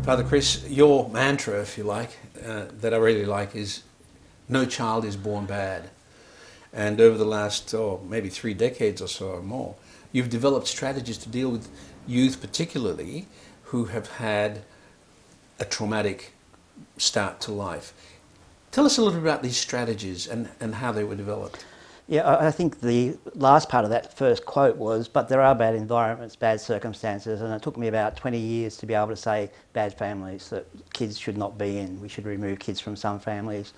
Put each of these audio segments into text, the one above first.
Father Chris, your mantra, if you like, that I really like is no child is born bad. And over the last, maybe 3 decades or so or more, you've developed strategies to deal with youth particularly who have had a traumatic start to life. Tell us a little bit about these strategies and how they were developed. Yeah, I think the last part of that first quote was, but there are bad environments, bad circumstances, and it took me about 20 years to be able to say bad families that kids should not be in. We should remove kids from some families.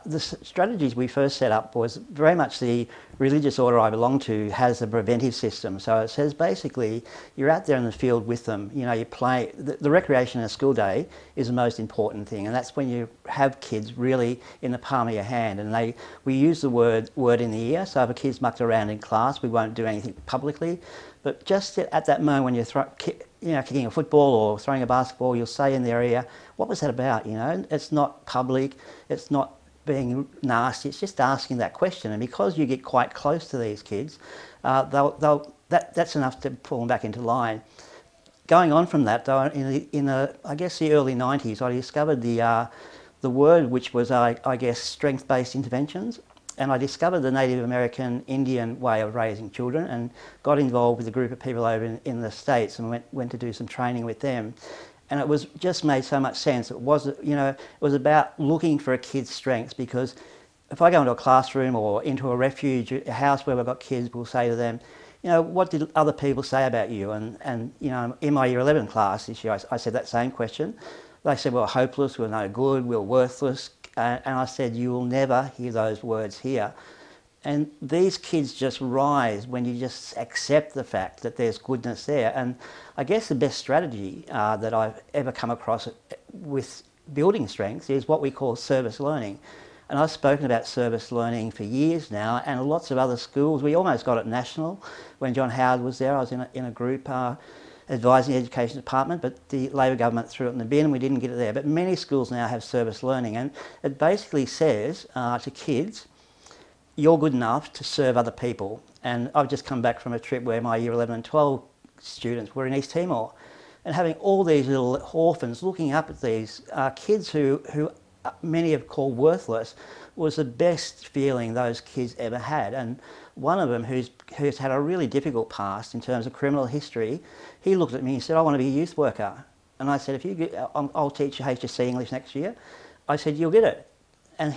The strategies we first set up was very much the religious order I belong to has a preventive system. So it says basically you're out there in the field with them. You know, you play. The recreation in a school day is the most important thing, and that's when you have kids really in the palm of your hand. And we use the word in the ear. So if a kid's mucked around in class, we won't do anything publicly. But just at that moment when you're kicking a football or throwing a basketball, you'll say in their ear, "What was that about?" You know, it's not public. It's not being nasty, it's just asking that question. And because you get quite close to these kids, that's enough to pull them back into line. Going on from that, though, I guess the early 90s, I discovered the word which was, I guess, strength-based interventions. And I discovered the Native American Indian way of raising children and got involved with a group of people over in the States and went to do some training with them. And it was just made so much sense. It was, it was about looking for a kid's strengths, because if I go into a classroom or into a refuge, a house where we've got kids, we'll say to them, what did other people say about you? And in my Year 11 class this year, I said that same question. They said, we're hopeless, we're no good, we're worthless. And I said, you will never hear those words here. And these kids just rise when you just accept the fact that there's goodness there. And I guess the best strategy that I've ever come across with building strengths is what we call service learning. And I've spoken about service learning for years now, and lots of other schools. We almost got it national. When John Howard was there, I was in a group advising the education department, but the Labor government threw it in the bin and we didn't get it there. But many schools now have service learning, and it basically says to kids, you're good enough to serve other people. And I've just come back from a trip where my Year 11 and 12 students were in East Timor, and having all these little orphans looking up at these kids who many have called worthless was the best feeling those kids ever had. And one of them, who's had a really difficult past in terms of criminal history, he looked at me and said, I want to be a youth worker. And I said, I'll teach you HSC English next year. I said, you'll get it. And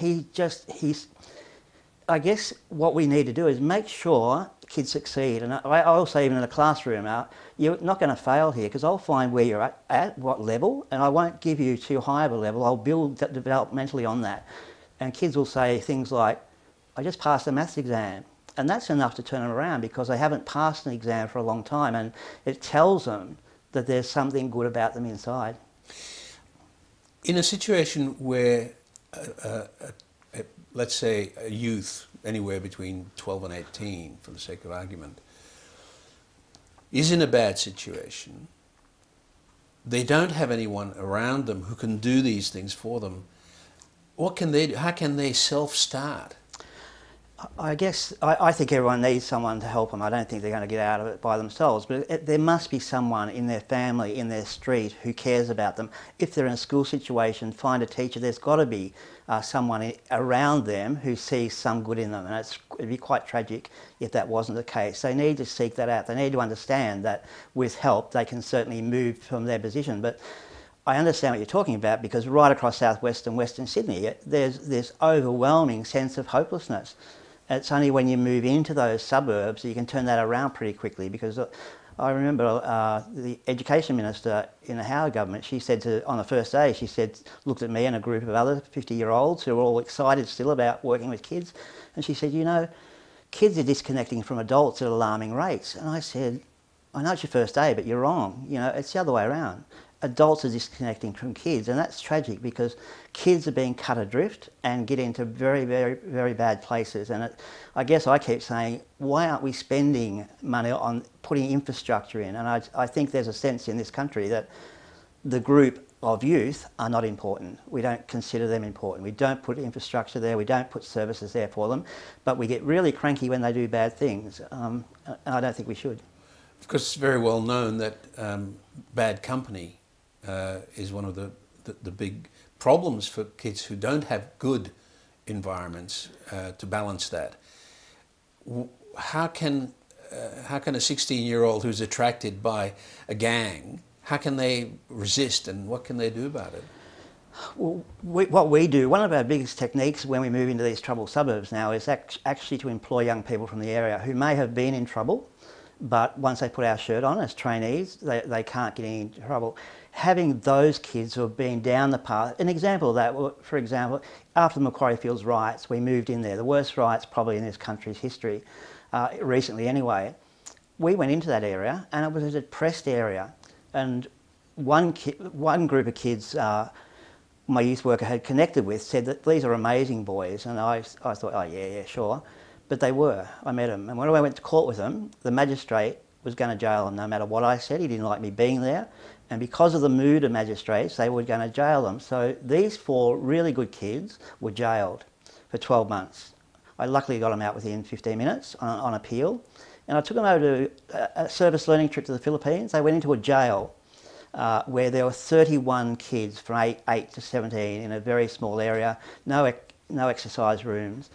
I guess what we need to do is make sure kids succeed. And I also, even in a classroom, you're not going to fail here, because I'll find where you're at what level, and I won't give you too high of a level. I'll build developmentally on that. And kids will say things like, I just passed a maths exam. And that's enough to turn them around, because they haven't passed an exam for a long time, and it tells them that there's something good about them inside. In a situation where let's say a youth, anywhere between 12 and 18, for the sake of argument, is in a bad situation, they don't have anyone around them who can do these things for them, what can they do? How can they self-start? I guess I think everyone needs someone to help them. I don't think they're going to get out of it by themselves, but there must be someone in their family, in their street, who cares about them. If they're in a school situation, find a teacher. There's got to be someone around them who sees some good in them, and it'd be quite tragic if that wasn't the case. They need to seek that out. They need to understand that with help they can certainly move from their position. But I understand what you're talking about, because right across southwest and western Sydney, there's this overwhelming sense of hopelessness. It's only when you move into those suburbs that you can turn that around pretty quickly, because I remember the education minister in the Howard government, she said on the first day, looked at me and a group of other 50-year-olds who were all excited still about working with kids, and she said, kids are disconnecting from adults at alarming rates. And I said, I know it's your first day, but you're wrong. It's the other way around. Adults are disconnecting from kids, and that's tragic, because kids are being cut adrift and get into very, very, very bad places. And I guess I keep saying, why aren't we spending money on putting infrastructure in? And I think there's a sense in this country that the group of youth are not important. We don't consider them important. We don't put infrastructure there, we don't put services there for them, but we get really cranky when they do bad things. And I don't think we should. Of course, it's very well known that bad company is one of the big problems for kids who don't have good environments to balance that. How can a 16-year-old who's attracted by a gang, how can they resist, and what can they do about it? Well, what we do, one of our biggest techniques when we move into these troubled suburbs now is actually to employ young people from the area who may have been in trouble, but once they put our shirt on as trainees, they can't get into trouble. Having those kids who have been down the path, an example of that, for example, after the Macquarie Fields riots, we moved in there, the worst riots probably in this country's history, recently anyway. We went into that area and it was a depressed area, and one group of kids my youth worker had connected with said that these are amazing boys, and I thought, oh yeah, sure. But they were. I met them, and when I went to court with them, the magistrate was going to jail them no matter what I said. He didn't like me being there, and because of the mood of magistrates, they were going to jail them. So these 4 really good kids were jailed for 12 months. I luckily got them out within 15 minutes on appeal, and I took them over to a service learning trip to the Philippines. They went into a jail where there were 31 kids from 8 to 17 in a very small area, no exercise rooms.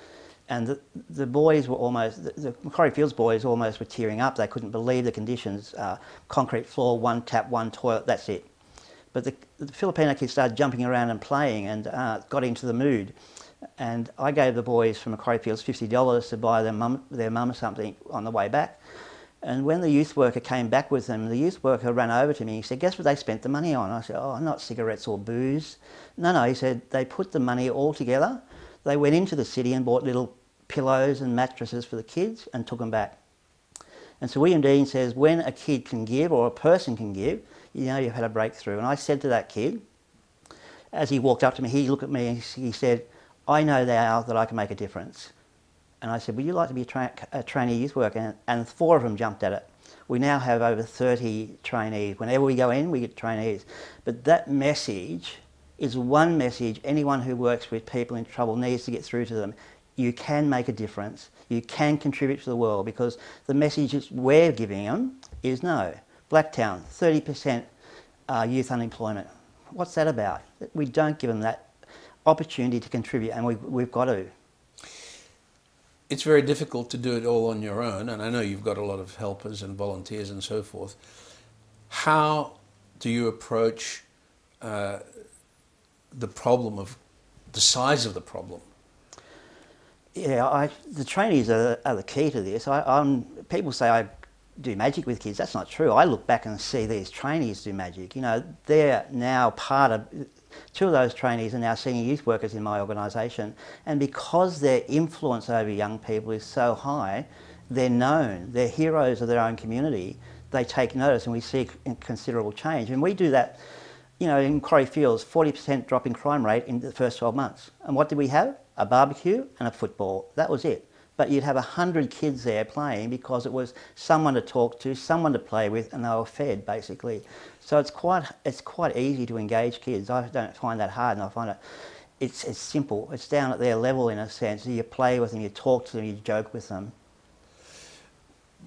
And the boys were the Macquarie Fields boys almost were tearing up. They couldn't believe the conditions. Concrete floor, 1 tap, 1 toilet, that's it. But the Filipino kids started jumping around and playing and got into the mood. And I gave the boys from Macquarie Fields $50 to buy their mum something on the way back. And when the youth worker came back with them, the youth worker ran over to me. He said, guess what they spent the money on? I said, oh, not cigarettes or booze. No, he said, they put the money all together. They went into the city and bought little pillows and mattresses for the kids and took them back. And so William Dean says, when a kid can give, or a person can give, you know you've had a breakthrough. And I said to that kid, as he walked up to me, he looked at me and he said, I know now that I can make a difference. And I said, would you like to be a trainee youth worker? And 4 of them jumped at it. We now have over 30 trainees. Whenever we go in, we get trainees. But that message is one message anyone who works with people in trouble needs to get through to them. You can make a difference. You can contribute to the world, because the message we're giving them is no. Blacktown, 30% youth unemployment. What's that about? We don't give them that opportunity to contribute, and we've got to. It's very difficult to do it all on your own, and I know you've got a lot of helpers and volunteers and so forth. How do you approach the problem of the size of the problem? Yeah, the trainees are the key to this. People say I do magic with kids. That's not true. I look back and see these trainees do magic. You know, they're now part of... 2 of those trainees are now senior youth workers in my organisation, and because their influence over young people is so high, they're known, they're heroes of their own community. They take notice, and we see considerable change. And we do that, you know, in Macquarie Fields, 40% drop in crime rate in the first 12 months. And what did we have? A barbecue and a football. That was it. But you'd have 100 kids there playing because it was someone to talk to, someone to play with, and they were fed, basically. So it's quite easy to engage kids. I don't find that hard, and I find it's simple. It's down at their level in a sense. You play with them, you talk to them, you joke with them.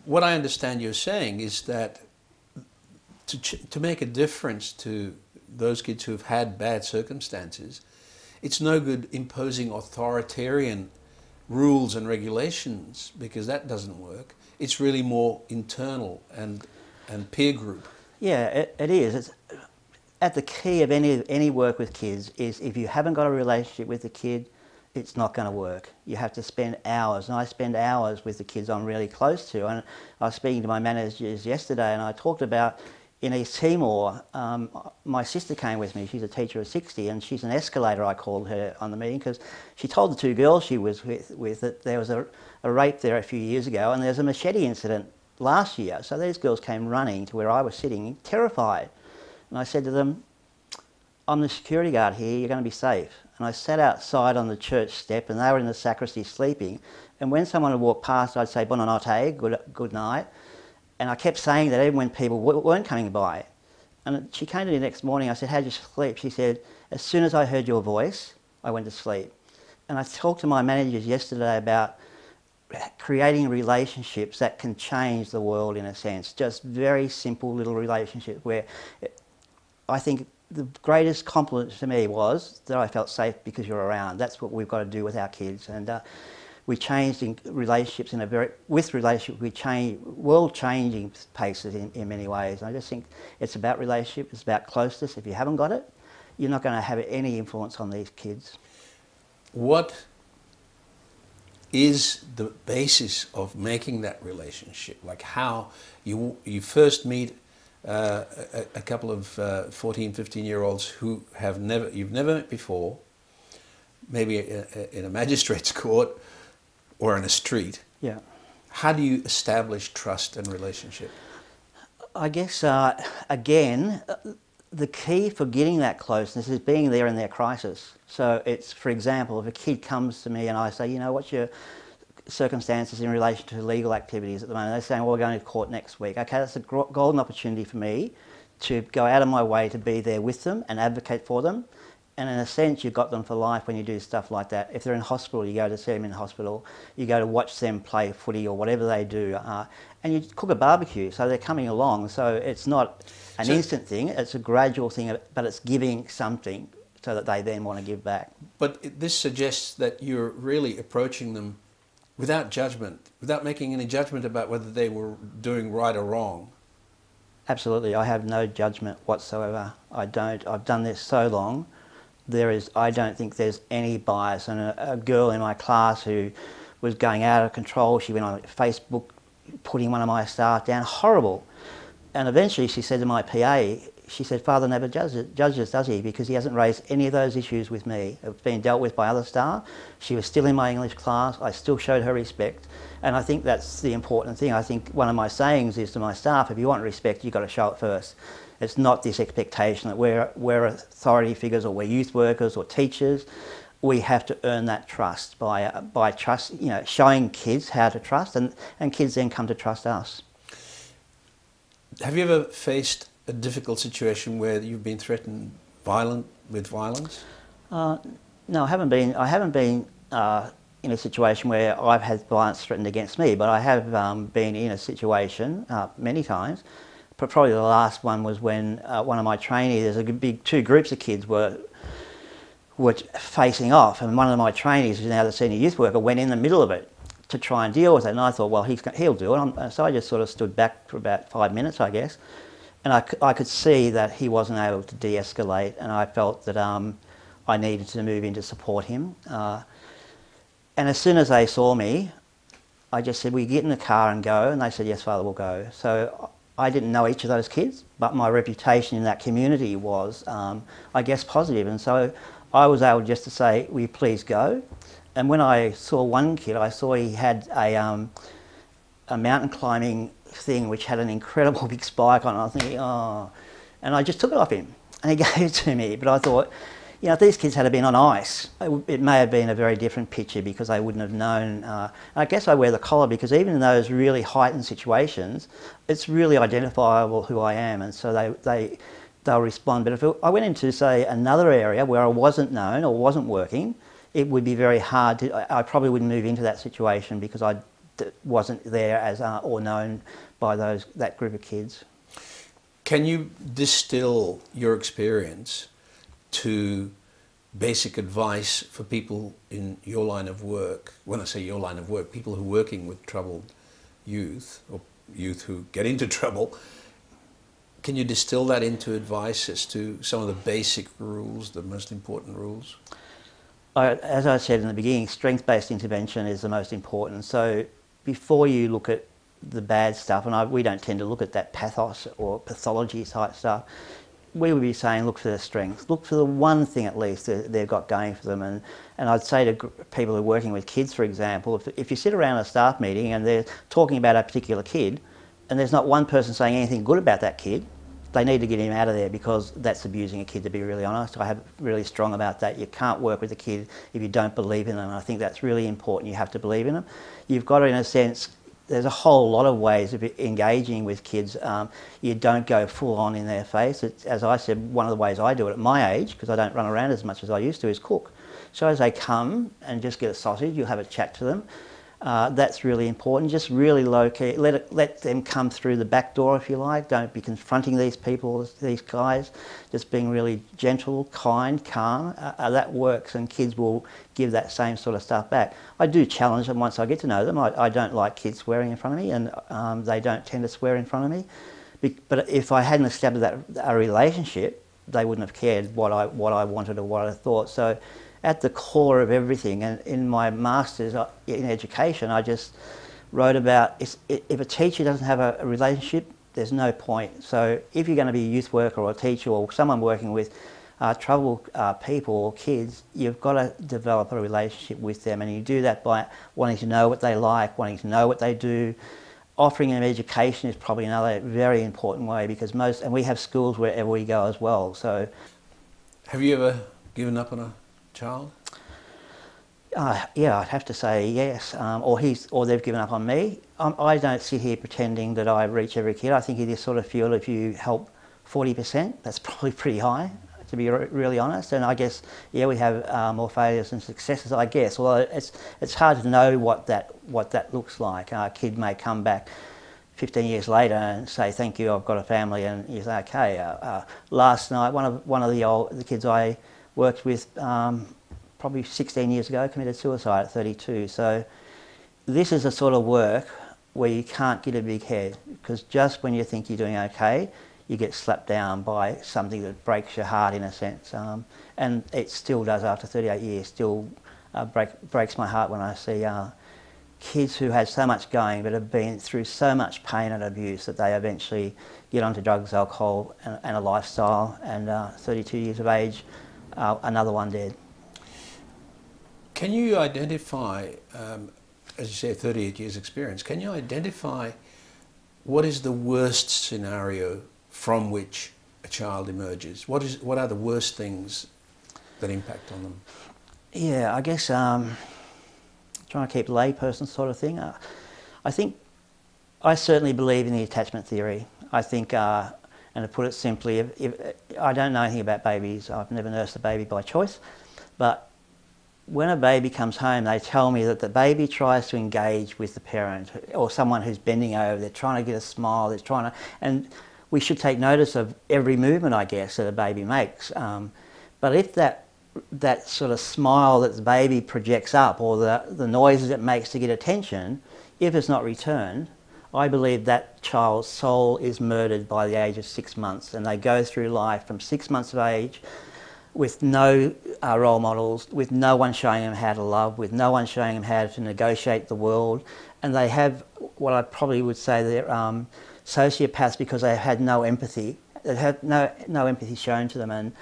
What I understand you're saying is that to make a difference to those kids who have had bad circumstances, it's no good imposing authoritarian rules and regulations, because that doesn't work. It's really more internal and peer group. Yeah, it is. It's at the key of any work with kids is if you haven't got a relationship with the kid, it's not going to work. You have to spend hours, and I spend hours with the kids I'm really close to. And I was speaking to my managers yesterday, and I talked about in East Timor, my sister came with me. She's a teacher of 60, and she's an escalator, I called her on the meeting, because she told the 2 girls she was with that there was a rape there a few years ago, and there's a machete incident last year. So these girls came running to where I was sitting, terrified. And I said to them, I'm the security guard here, you're going to be safe. And I sat outside on the church step, and they were in the sacristy sleeping. And when someone would walk past, I'd say, Buona notte, good night. And I kept saying that even when people weren't coming by. And she came to me the next morning, I said, how'd you sleep? She said, as soon as I heard your voice, I went to sleep. And I talked to my managers yesterday about creating relationships that can change the world in a sense. Just very simple little relationships where I think the greatest compliment to me was that I felt safe because you're around. That's what we've got to do with our kids. And we changed in relationships with relationships, we change world-changing paces in many ways. And I just think it's about relationship, it's about closeness. If you haven't got it, you're not going to have any influence on these kids. What is the basis of making that relationship? Like how you first meet a couple of 14, 15-year-olds who you've never met before, maybe in a magistrate's court or in a street. Yeah. How do you establish trust and relationship? I guess, again, the key for getting that closeness is being there in their crisis. So it's, for example, if a kid comes to me and I say, you know, what's your circumstances in relation to legal activities at the moment? They're saying, well, we're going to court next week. Okay, that's a golden opportunity for me to go out of my way to be there with them and advocate for them. And in a sense, you've got them for life when you do stuff like that. If they're in hospital, you go to see them in hospital. You go to watch them play footy or whatever they do. And you cook a barbecue, so they're coming along. So it's not an instant thing, it's a gradual thing, but it's giving something so that they then want to give back. But this suggests that you're really approaching them without judgment, without making any judgment about whether they were doing right or wrong. Absolutely, I have no judgment whatsoever. I don't. I've done this so long. I don't think there's any bias. And a girl in my class who was going out of control, she went on Facebook putting one of my staff down, horrible. And eventually she said to my PA, she said, Father never judges, does he? Because he hasn't raised any of those issues with me. It's been dealt with by other staff. She was still in my English class. I still showed her respect. And I think that's the important thing. I think one of my sayings is to my staff, if you want respect, you've got to show it first. It's not this expectation that we're authority figures or we're youth workers or teachers. We have to earn that trust by trust, you know, showing kids how to trust, and kids then come to trust us. Have you ever faced a difficult situation where you've been threatened with violence? No, I haven't been. I haven't been in a situation where I've had violence threatened against me, but I have been in a situation many times. But probably the last one was when one of my trainees, there's a big two groups of kids were facing off, and one of my trainees, who's now the senior youth worker, went in the middle of it to try and deal with it. And I thought, well, he'll do it. So I just sort of stood back for about 5 minutes, I guess. And I could see that he wasn't able to de-escalate, and I felt that I needed to move in to support him. And as soon as they saw me, I just said, will you get in the car and go? And they said, yes, Father, we'll go. So I didn't know each of those kids, but my reputation in that community was, I guess, positive. And so I was able just to say, will you please go? And when I saw one kid, I saw he had a mountain climbing thing which had an incredible big spike on it. I was thinking, oh, and I just took it off him and he gave it to me. But I thought, you know, if these kids had been on ice, it may have been a very different picture because they wouldn't have known. I guess I wear the collar because even in those really heightened situations, it's really identifiable who I am, and so they'll respond. But if I went into, say, another area where I wasn't known or wasn't working, it would be very hard to. I probably wouldn't move into that situation because I wasn't there as or known by that group of kids. Can you distill your experience to basic advice for people in your line of work? When I say your line of work, people who are working with troubled youth or youth who get into trouble. Can you distill that into advice as to some of the basic rules, the most important rules? As I said in the beginning, strength-based intervention is the most important. So before you look at the bad stuff, and we don't tend to look at that pathos or pathology type stuff, we would be saying look for the strengths, look for the one thing at least that they've got going for them. And I'd say to people who are working with kids, for example, if you sit around a staff meeting and they're talking about a particular kid and there's not one person saying anything good about that kid, they need to get him out of there because that's abusing a kid, to be really honest. I have really strong about that. You can't work with a kid if you don't believe in them. And I think that's really important. You have to believe in them. You've got to, in a sense, there's a whole lot of ways of engaging with kids. You don't go full on in their face. As I said, one of the ways I do it at my age, because I don't run around as much as I used to, is cook. So as they come and just get a sausage, you'll have a chat to them. That's really important. Just really low key. Let them come through the back door, if you like. Don't be confronting these people, these guys. Just being really gentle, kind, calm. That works, and kids will give that same sort of stuff back. I do challenge them once I get to know them. I don't like kids swearing in front of me, and they don't tend to swear in front of me. But if I hadn't established a relationship, they wouldn't have cared what I wanted or what I thought. So at the core of everything, and in my master's in education, I just wrote about if a teacher doesn't have a relationship, there's no point. So if you're going to be a youth worker or a teacher or someone working with troubled people or kids, you've got to develop a relationship with them, and you do that by wanting to know what they like, wanting to know what they do. Offering them education is probably another very important way, because and we have schools wherever we go as well. So, have you ever given up on a child? Yeah, I'd have to say yes. Or they've given up on me. I don't sit here pretending that I reach every kid. I think you just sort of feel if you help 40%, that's probably pretty high, to be really honest. And I guess, yeah, we have more failures than successes, I guess. Although it's hard to know what that looks like. A kid may come back 15 years later and say, "Thank you, I've got a family," and you say, "Okay." Last night, one of the kids I worked with, probably 16 years ago, committed suicide at 32. So this is a sort of work where you can't get a big head, because just when you think you're doing okay, you get slapped down by something that breaks your heart, in a sense. And it still does after 38 years, still breaks my heart when I see kids who had so much going but have been through so much pain and abuse that they eventually get onto drugs, alcohol and a lifestyle, and 32 years of age, another one dead. Can you identify, as you say, 38 years experience, can you identify what is the worst scenario from which a child emerges? What are the worst things that impact on them? Yeah, I guess trying to keep layperson sort of thing. I think I certainly believe in the attachment theory. I think, and to put it simply, if I don't know anything about babies. I've never nursed a baby by choice, but when a baby comes home, they tell me that the baby tries to engage with the parent or someone who's bending over. They're trying to get a smile. They're trying to, and we should take notice of every movement, I guess, that a baby makes. But if that sort of smile that the baby projects up, or the noises it makes to get attention, if it's not returned, I believe that child's soul is murdered by the age of 6 months, and they go through life from 6 months of age with no role models, with no one showing them how to love, with no one showing them how to negotiate the world. And they have what I probably would say they're sociopaths, because they had no empathy. They had no empathy shown to them. And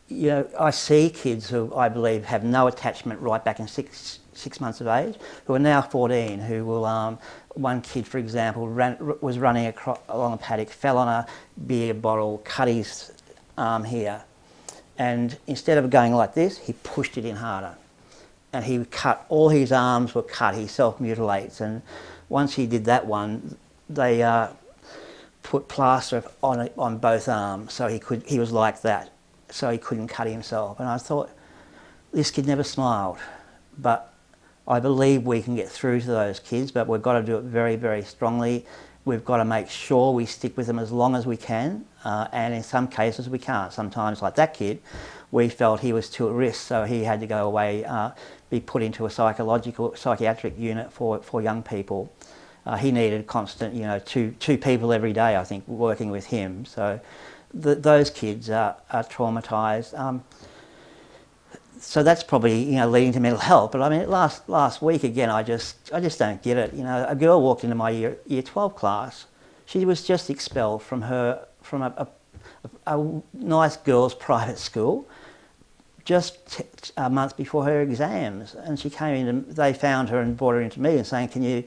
you know, I see kids who I believe have no attachment right back in six months of age, who are now 14, who will, one kid, for example, was running along a paddock, fell on a beer bottle, cut his arm here. And instead of going like this, he pushed it in harder. And he cut, all his arms were cut, he self-mutilates. And once he did that one, they put plaster on both arms, so he was like that, so he couldn't cut himself. And I thought, this kid never smiled. But I believe we can get through to those kids, but we've got to do it very, very strongly. We've got to make sure we stick with them as long as we can, and in some cases we can't. Sometimes, like that kid, we felt he was too at risk, so he had to go away, be put into a psychiatric unit for young people. He needed constant, you know, two people every day, I think, working with him. So those kids are traumatised. So that's probably, you know, leading to mental health. But I mean, last week again, I just don't get it. You know, a girl walked into my year 12 class. She was just expelled from a nice girls' private school just a month before her exams, and she came in. They found her and brought her into me and saying, "Can you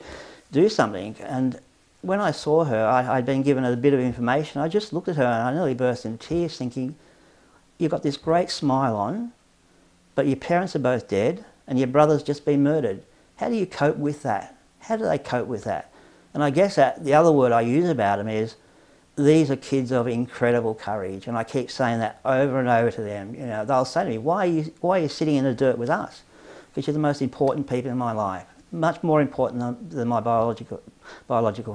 do something?" And when I saw her, I'd been given a bit of information. I just looked at her and I nearly burst into tears, thinking, "You've got this great smile on, but your parents are both dead and your brother's just been murdered. How do you cope with that? How do they cope with that?" And I guess that the other word I use about them is, these are kids of incredible courage. And I keep saying that over and over to them. You know, they'll say to me, why are you sitting in the dirt with us? Because you're the most important people in my life. much more important than my biological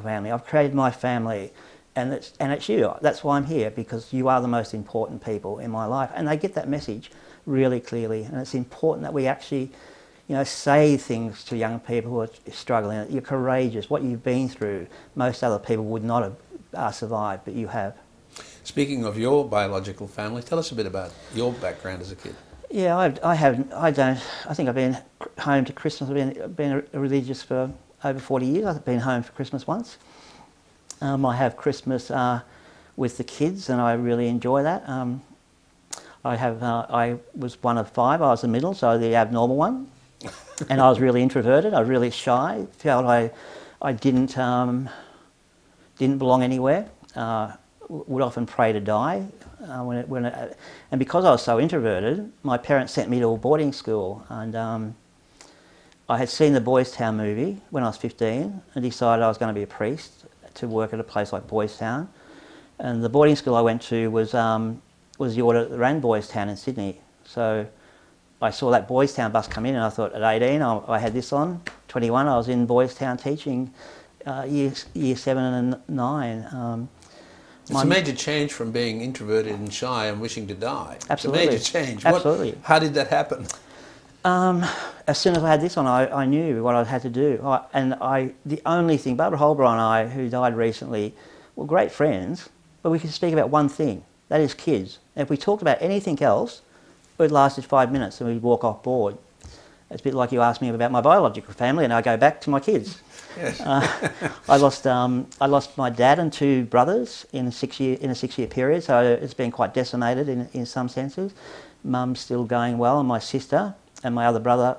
family. I've created my family, and it's you. That's why I'm here, because you are the most important people in my life, and they get that message really clearly. And it's important that we actually, say things to young people who are struggling. You're courageous. What you've been through, most other people would not have survived, but you have. Speaking of your biological family, tell us a bit about your background as a kid. Yeah, I think I've been home to Christmas. I've been religious for over 40 years. I've been home for Christmas once. I have Christmas with the kids, and I really enjoy that. I was one of five. I was the middle, so the abnormal one. And I was really introverted. I was really shy. Felt I didn't belong anywhere. Would often pray to die. And because I was so introverted, my parents sent me to a boarding school, and I had seen the Boys Town movie when I was 15 and decided I was going to be a priest to work at a place like Boys Town. And the boarding school I went to was the order that ran Boys Town in Sydney. So I saw that Boys Town bus come in, and I thought at 18 I had this on. 21 I was in Boys Town teaching year 7 and 9. It's a major change from being introverted and shy and wishing to die. Absolutely. It's a major change. Absolutely. How did that happen? As soon as I had this on, I knew what I had to do. The only thing, Barbara Holbrook and I, who died recently, were great friends, but we could speak about one thing, that is kids. And if we talked about anything else, it lasted 5 minutes and we'd walk off board. It's a bit like you asked me about my biological family, and I go back to my kids. Yes. I lost my dad and 2 brothers in a 6-year period, so it's been quite decimated in some senses. Mum's still going well, and my sister and my other brother,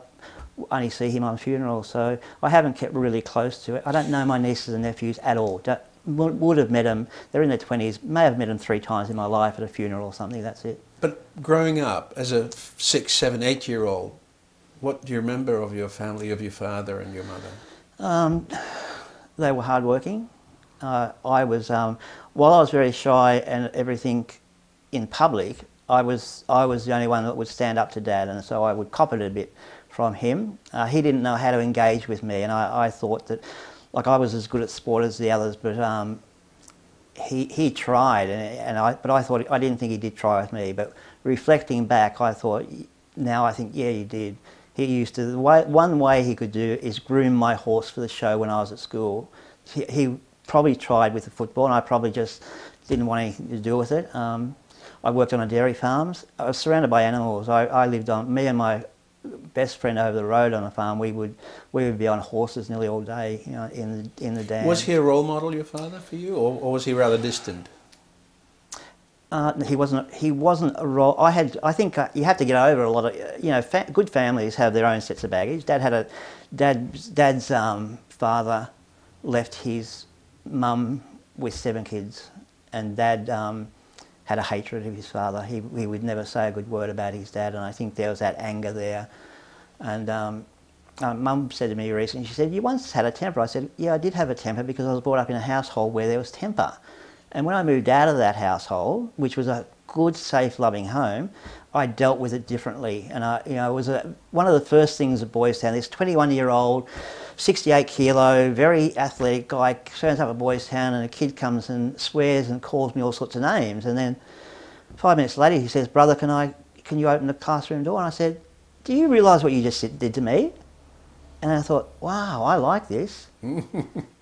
only see him on funerals, so I haven't kept really close to it. I don't know my nieces and nephews at all. Would have met them, they're in their 20s, may have met them 3 times in my life at a funeral or something, that's it. But growing up as a 6, 7, 8-year-old, what do you remember of your family, of your father and your mother? They were hardworking. While I was very shy and everything in public, I was the only one that would stand up to Dad, and so I would cop it a bit from him. He didn't know how to engage with me, and I thought that, like, I was as good at sport as the others, but he tried, but I didn't think he did try with me. But reflecting back, I think yeah, he did. He used to, one way he could do is groom my horse for the show when I was at school. He probably tried with the football, and I probably just didn't want anything to do with it. I worked on a dairy farms. I was surrounded by animals. I lived on, me and my best friend over the road on a farm, we would be on horses nearly all day, in the dam. Was he a role model, your father, for you, or was he rather distant? He wasn't a role. I think you have to get over a lot of, good families have their own sets of baggage. Dad's father left his mum with 7 kids, and Dad had a hatred of his father. He would never say a good word about his dad, and I think there was that anger there. And Mum said to me recently, she said, "You once had a temper." I said, "Yeah, I did have a temper because I was brought up in a household where there was temper." And when I moved out of that household, which was a good, safe, loving home, I dealt with it differently. And it was one of the first things at Boys Town. This 21-year-old, 68 kilo, very athletic guy turns up at Boys Town, and a kid comes and swears and calls me all sorts of names. And then 5 minutes later, he says, "Brother, can you open the classroom door?" And I said, "Do you realise what you just did to me?" And I thought, wow, I like this.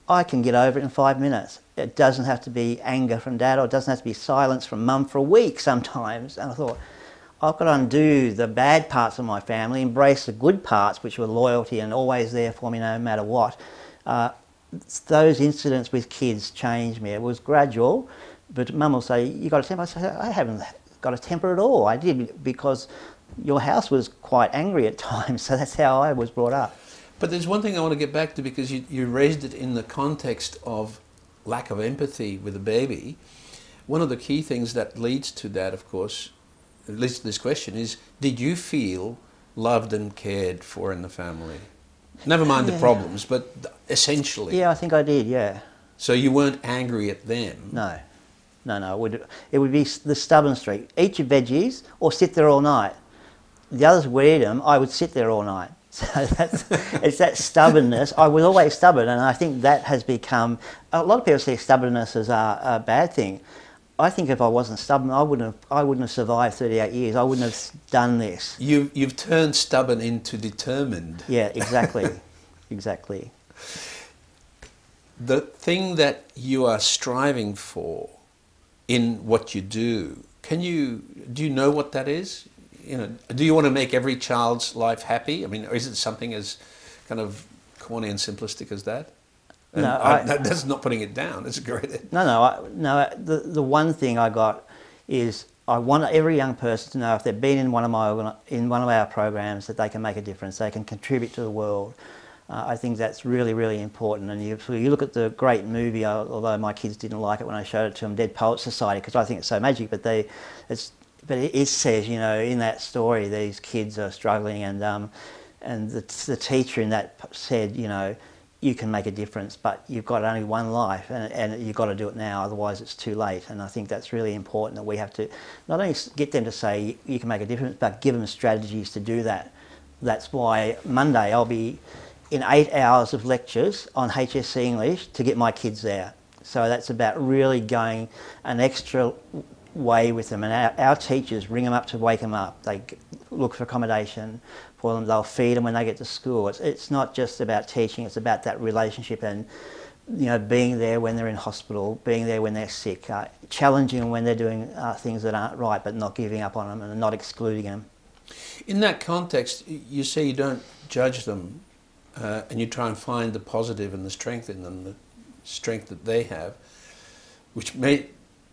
I can get over it in 5 minutes. It doesn't have to be anger from Dad, or it doesn't have to be silence from Mum for a week sometimes. And I thought, I've got to undo the bad parts of my family, embrace the good parts, which were loyalty and always there for me no matter what. Those incidents with kids changed me. It was gradual, but Mum will say, "You got a temper?" I say, "I haven't got a temper at all. I did because your house was quite angry at times, so that's how I was brought up." But there's one thing I want to get back to, because you raised it in the context of lack of empathy with a baby. One of the key things that leads to that, of course, leads to this question is, did you feel loved and cared for in the family? Never mind the problems, but essentially. Yeah, I think I did, yeah. So you weren't angry at them? No. It would be the stubborn streak. Eat your veggies or sit there all night. The others would eat them, I would sit there all night. So it's that stubbornness. I was always stubborn, and I think that has become, a lot of people see stubbornness as a bad thing. I think if I wasn't stubborn, I wouldn't have survived 38 years. I wouldn't have done this. You've turned stubborn into determined. Yeah, exactly. Exactly. The thing that you are striving for in what you do, do you know what that is? You know, do you want to make every child's life happy? I mean, or is it something as kind of corny and simplistic as that? And No, that's not putting it down. It's great. no. The one thing I got is I want every young person to know if they've been in one of our programs that they can make a difference. They can contribute to the world. I think that's really, really important. And you look at the great movie, although my kids didn't like it when I showed it to them, Dead Poets Society, because I think it's so magic. But it says, you know, in that story, these kids are struggling, and the teacher in that said, you know, you can make a difference, but you've got only one life, and you've got to do it now, otherwise it's too late. And I think that's really important, that we have to not only get them to say you can make a difference, but give them strategies to do that. That's why Monday I'll be in 8 hours of lectures on HSC English to get my kids there. So that's about really going an extra way with them. And our teachers ring them up to wake them up. They look for accommodation for them. They'll feed them when they get to school. It's not just about teaching, it's about that relationship, and, you know, being there when they're in hospital, being there when they're sick, challenging them when they're doing things that aren't right, but not giving up on them and not excluding them. In that context, you say you don't judge them, and you try and find the positive and the strength in them, the strength that they have, which they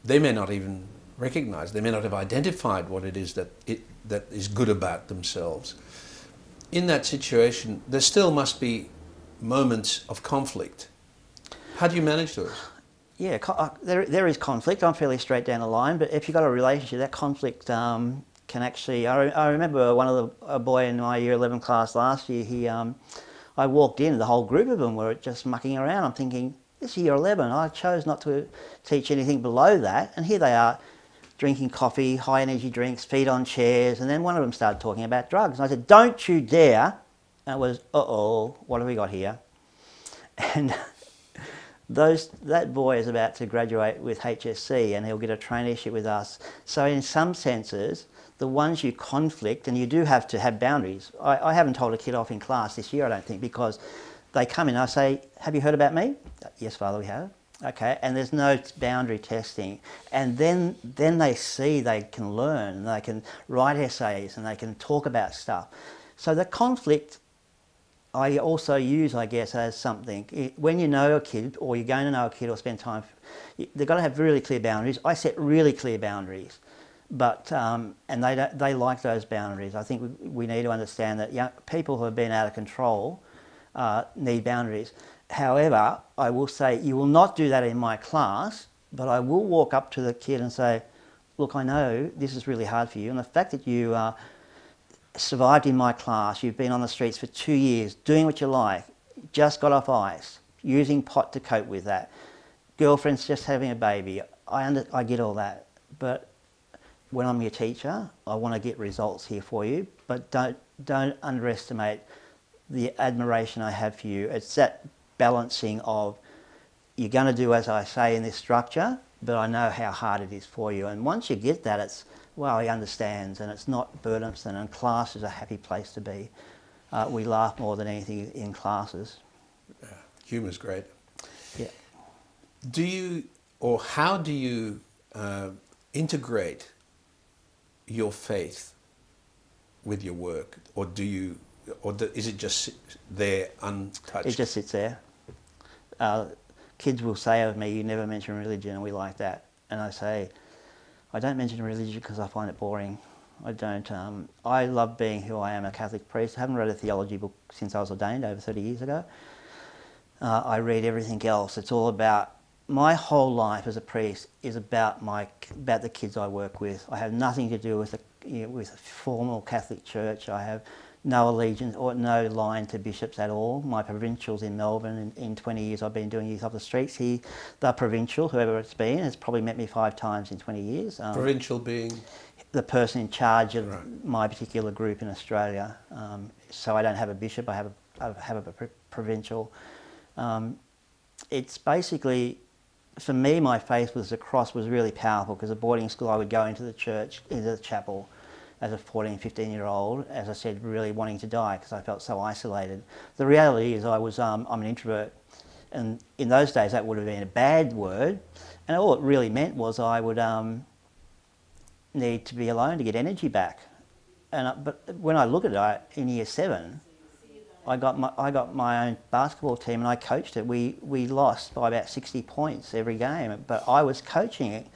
may not even recognize. They may not have identified what it is that is good about themselves. In that situation, there still must be moments of conflict. How do you manage those? Yeah, there is conflict. I'm fairly straight down the line, but if you've got a relationship, that conflict can actually... I remember a boy in my Year 11 class last year, I walked in, the whole group of them were just mucking around. I'm thinking, this is Year 11. I chose not to teach anything below that, and here they are drinking coffee, high energy drinks, feet on chairs, and then one of them started talking about drugs. And I said, don't you dare. And it was, uh-oh, what have we got here? And that boy is about to graduate with HSC, and he'll get a traineeship with us. So in some senses, the ones you conflict, and you do have to have boundaries. I haven't told a kid off in class this year, I don't think, because they come in and I say, have you heard about me? Yes, Father, we have. Okay, and there's no boundary testing. And then they see they can learn, and they can write essays, and they can talk about stuff. So the conflict I also use, I guess, as something. When you know a kid, or you're going to know a kid or spend time, they've got to have really clear boundaries. I set really clear boundaries. But and they like those boundaries. I think we need to understand that young people who have been out of control need boundaries. However, I will say you will not do that in my class, but I will walk up to the kid and say, look, I know this is really hard for you, and the fact that you survived in my class, you've been on the streets for 2 years, doing what you like, just got off ice, using pot to cope with that, girlfriend's just having a baby, I get all that, but when I'm your teacher, I want to get results here for you, but don't underestimate the admiration I have for you. It's that balancing of, you're going to do as I say in this structure, but I know how hard it is for you. And once you get that, it's, well, he understands, and it's not burdensome, and class is a happy place to be. We laugh more than anything in classes. Yeah, humour's great. Yeah. Do you, or how do you integrate your faith with your work, or is it just there untouched? It just sits there. Kids will say of me, you never mention religion, and we like that. And I say, I don't mention religion because I find it boring. I don't. I love being who I am, a Catholic priest. I haven't read a theology book since I was ordained over 30 years ago. I read everything else. It's all about, my whole life as a priest is about the kids I work with. I have nothing to do with a formal Catholic church. I have no allegiance or no line to bishops at all. My provincial's in Melbourne. In 20 years I've been doing Youth Off the Streets. The provincial, whoever it's been, has probably met me 5 times in 20 years. Provincial being? the person in charge of Right. my particular group in Australia. So I don't have a bishop, I have a provincial. It's basically, for me, my faith was the cross was really powerful, because at boarding school I would go into the church, into the chapel as a 14, 15-year-old, as I said, really wanting to die because I felt so isolated. The reality is I'm an introvert, and in those days that would have been a bad word, and all it really meant was I would need to be alone to get energy back. But when I look at it, in year 7, I got my own basketball team and I coached it. We lost by about 60 points every game, but I was coaching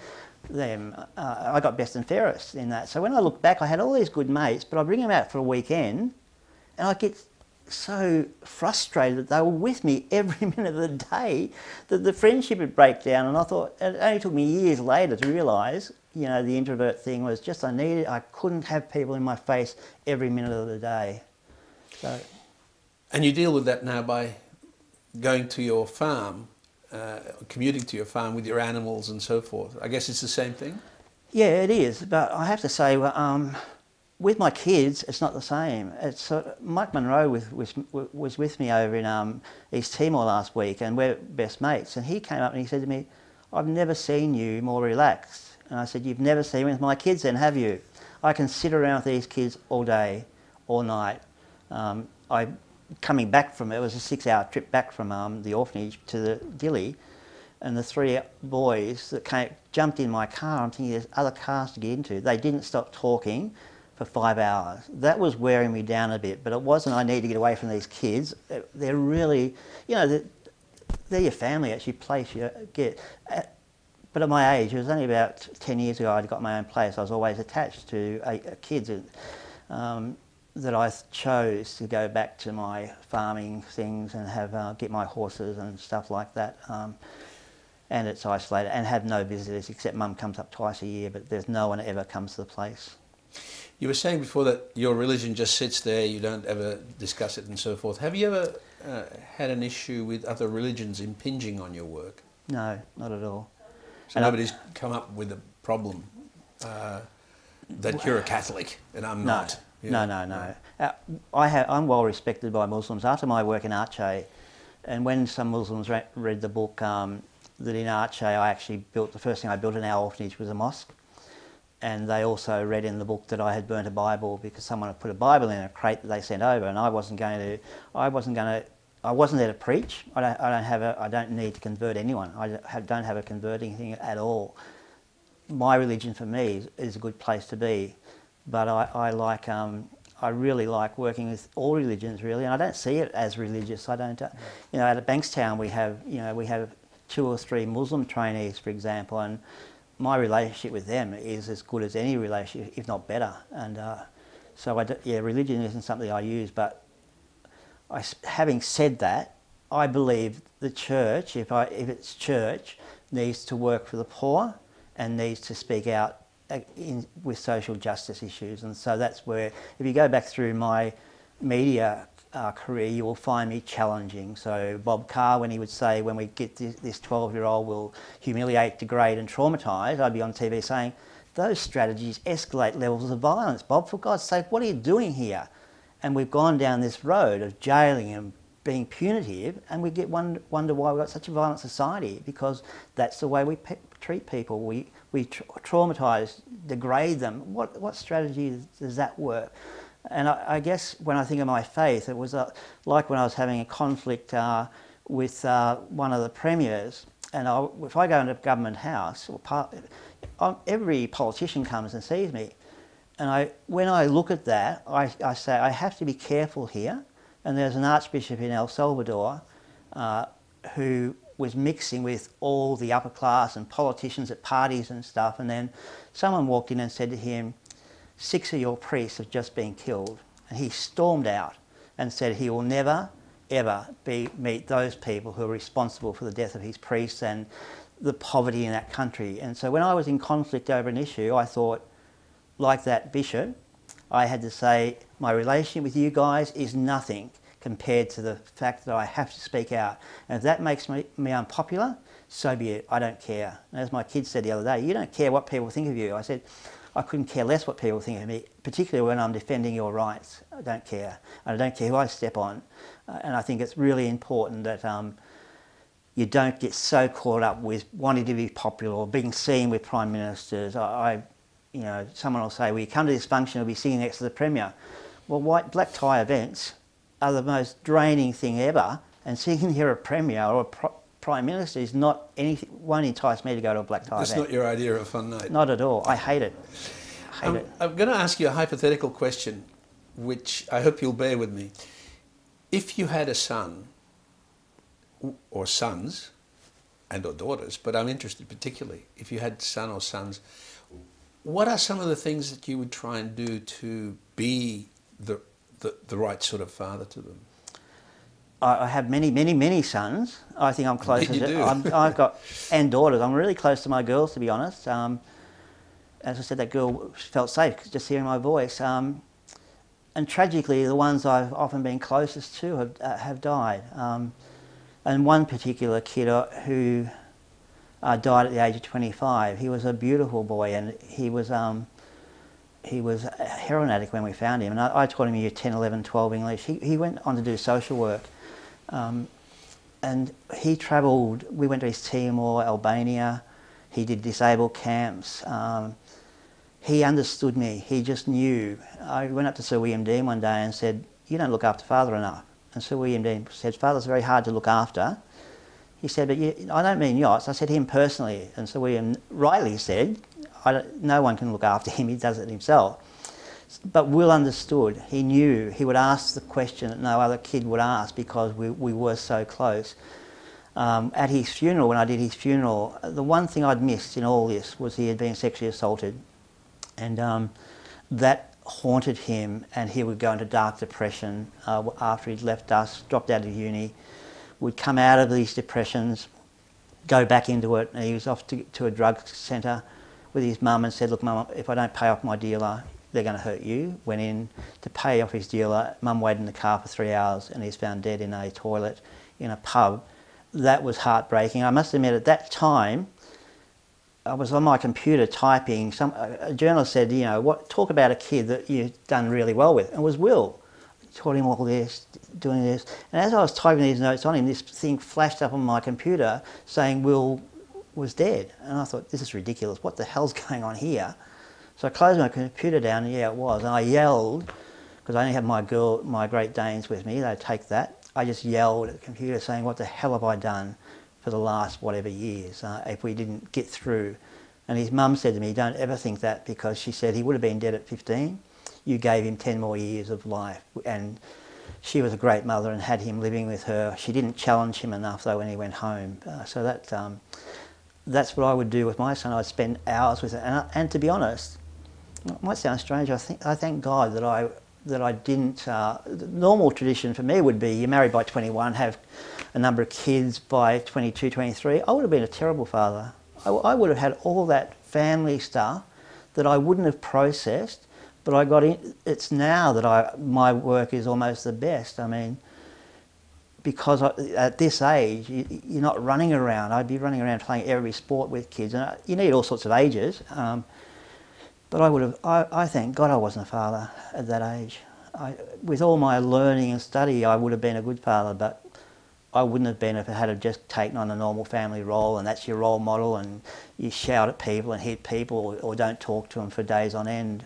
them. I got best and fairest in that. So when I look back, I had all these good mates, but I bring them out for a weekend and I get so frustrated that they were with me every minute of the day that the friendship would break down. And I thought, it only took me years later to realise, you know, the introvert thing was just I couldn't have people in my face every minute of the day. So. And you deal with that now by going to your farm, commuting to your farm with your animals and so forth. I guess it's the same thing? Yeah, it is. But I have to say, with my kids, it's not the same. It's Mike Monroe was with me over in East Timor last week, and we're best mates. And he came up and he said to me, "I've never seen you more relaxed." And I said, "You've never seen me with my kids then, have you? I can sit around with these kids all day, all night." Coming back from it was a 6-hour trip back from the orphanage to the Dilly, and the 3 boys that jumped in my car. I'm thinking there's other cars to get into. They didn't stop talking for 5 hours. That was wearing me down a bit, but it wasn't I need to get away from these kids. They're really, you know, they're your family, actually, place you get. But at my age, it was only about 10 years ago I'd got my own place. I was always attached to kids. That I chose to go back to my farming things and have get my horses and stuff like that. And it's isolated and have no visitors except Mum comes up twice a year, but there's no one ever comes to the place. You were saying before that your religion just sits there, you don't ever discuss it and so forth. Have you ever had an issue with other religions impinging on your work? No, not at all. So nobody's come up with a problem that you're a Catholic and I'm not? Yeah. No. I'm well respected by Muslims. After my work in Aceh, and when some Muslims read the book, that in Aceh I actually built, the first thing I built in our orphanage was a mosque. And they also read in the book that I had burnt a Bible because someone had put a Bible in a crate that they sent over, and I wasn't there to preach. I don't need to convert anyone. I don't have a converting thing at all. My religion for me is a good place to be. But I really like working with all religions, really, and I don't see it as religious. I don't, you know, at Bankstown we have 2 or 3 Muslim trainees, for example, and my relationship with them is as good as any relationship, if not better. And so religion isn't something I use. But having said that, I believe the church, if it's church, needs to work for the poor and needs to speak out with social justice issues. And so that's where, if you go back through my media career, you will find me challenging. So Bob Carr, when he would say, when we get this 12-year-old will humiliate, degrade and traumatise, I'd be on TV saying, those strategies escalate levels of violence. Bob, for God's sake, what are you doing here? And we've gone down this road of jailing and being punitive, and we get wonder why we've got such a violent society, because that's the way we treat people. We traumatise, degrade them. What strategy does that work? And I guess when I think of my faith, it was like when I was having a conflict with one of the premiers, and if I go into Government House, every politician comes and sees me, and when I look at that, I say I have to be careful here. And there's an archbishop in El Salvador who was mixing with all the upper class and politicians at parties and stuff, and then someone walked in and said to him, 6 of your priests have just been killed. And he stormed out and said he will never, ever meet those people who are responsible for the death of his priests and the poverty in that country. And so when I was in conflict over an issue, I thought, like that bishop, I had to say, my relationship with you guys is nothing compared to the fact that I have to speak out. And if that makes me unpopular, so be it. I don't care. And as my kids said the other day, you don't care what people think of you. I said, I couldn't care less what people think of me, particularly when I'm defending your rights. I don't care. And I don't care who I step on. And I think it's really important that you don't get so caught up with wanting to be popular or being seen with prime ministers. You know, someone will say, well, you come to this function, you'll be sitting next to the Premier. Well, black tie events are the most draining thing ever, and sitting here a Premier or a Prime Minister is not anything, won't entice me to go to a black tie event. It's not your idea of a fun night? Not at all. I hate it. I hate it. I'm going to ask you a hypothetical question, which I hope you'll bear with me. If you had a son, or sons, and or daughters, but I'm interested particularly, if you had son or sons, what are some of the things that you would try and do to be the right sort of father to them? I have many sons. I think I'm close. You do. I've got, and daughters. I'm really close to my girls, to be honest. As I said, that girl felt safe just hearing my voice. And tragically, the ones I've often been closest to have died. And one particular kid who died at the age of 25. He was a beautiful boy, and he was a heroin addict when we found him. And I taught him year 10, 11, 12 English. He went on to do social work. And he travelled, we went to East Timor, Albania. He did disabled camps. He understood me. He just knew. I went up to Sir William Dean one day and said, you don't look after father enough. And Sir William Dean said, father's very hard to look after. He said, but I don't mean yachts. I said him personally. And Sir William rightly said, no one can look after him. He does it himself. But Will understood. He knew. He would ask the question that no other kid would ask because we were so close. At his funeral, when I did his funeral, the one thing I'd missed in all this was he had been sexually assaulted. And that haunted him, and he would go into dark depression after he'd left us, dropped out of uni, would come out of these depressions, go back into it, and he was off to a drug centre with his mum and said, look, Mum, if I don't pay off my dealer, they're going to hurt you. Went in to pay off his dealer. Mum waited in the car for 3 hours and he's found dead in a toilet in a pub. That was heartbreaking. I must admit, at that time, I was on my computer typing. A journalist said, you know, talk about a kid that you've done really well with. And it was Will. Taught him all this, doing this. And as I was typing these notes on him, this thing flashed up on my computer saying Will was dead. And I thought, this is ridiculous. What the hell's going on here? So I closed my computer down, and yeah, it was. And I yelled, because I only had my Great Danes with me, they'd take that. I just yelled at the computer saying, what the hell have I done for the last whatever years if we didn't get through? And his mum said to me, don't ever think that, because she said he would have been dead at 15. You gave him 10 more years of life. And she was a great mother and had him living with her. She didn't challenge him enough, though, when he went home. So that's what I would do with my son. I'd spend hours with him. And to be honest, it might sound strange, I thank God that I didn't. The normal tradition for me would be you're married by 21, have a number of kids by 22, 23. I would have been a terrible father. I would have had all that family stuff that I wouldn't have processed, but I got in. It's now that my work is almost the best. I mean, because at this age, you're not running around. I'd be running around playing every sport with kids, and you need all sorts of ages. But I thank God I wasn't a father at that age. With all my learning and study, I would have been a good father, but I wouldn't have been if I had just taken on a normal family role, and that's your role model, and you shout at people and hit people or don't talk to them for days on end.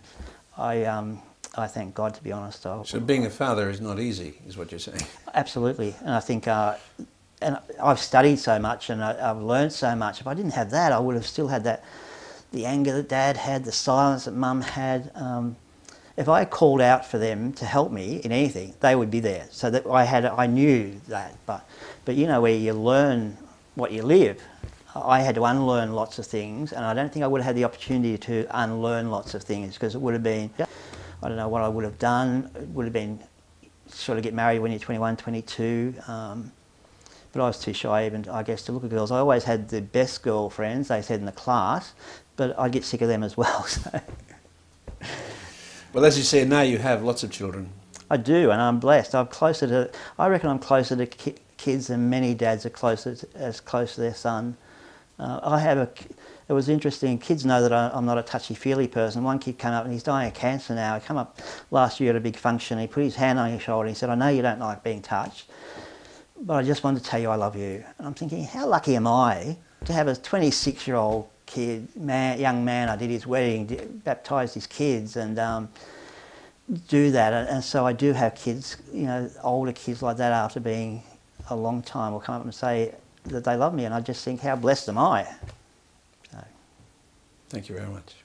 I thank God, to be honest. So being a father is not easy, is what you're saying? Absolutely. And I think, and I've studied so much and I've learned so much. If I didn't have that, I would have still had that, the anger that Dad had, the silence that Mum had. If I called out for them to help me in anything, they would be there. So that I knew that. But you know, where you learn what you live, I had to unlearn lots of things, and I don't think I would have had the opportunity to unlearn lots of things, because it would have been, I don't know what I would have done. It would have been sort of get married when you're 21, 22. But I was too shy even, I guess, to look at girls. I always had the best girlfriends, they said, in the class, but I'd get sick of them as well. So. Well, as you say, now you have lots of children. I do, and I'm blessed. I reckon I'm closer to kids than many dads are as close to their son. It was interesting, kids know that I'm not a touchy-feely person. One kid came up and he's dying of cancer now. He came up last year at a big function, he put his hand on your shoulder and he said, I know you don't like being touched, but I just wanted to tell you I love you. And I'm thinking, how lucky am I to have a 26-year-old kid, young man, I did his wedding, baptised his kids and do that. And so I do have kids, you know, older kids like that after being a long time will come up and say that they love me, and I just think, how blessed am I? So. Thank you very much.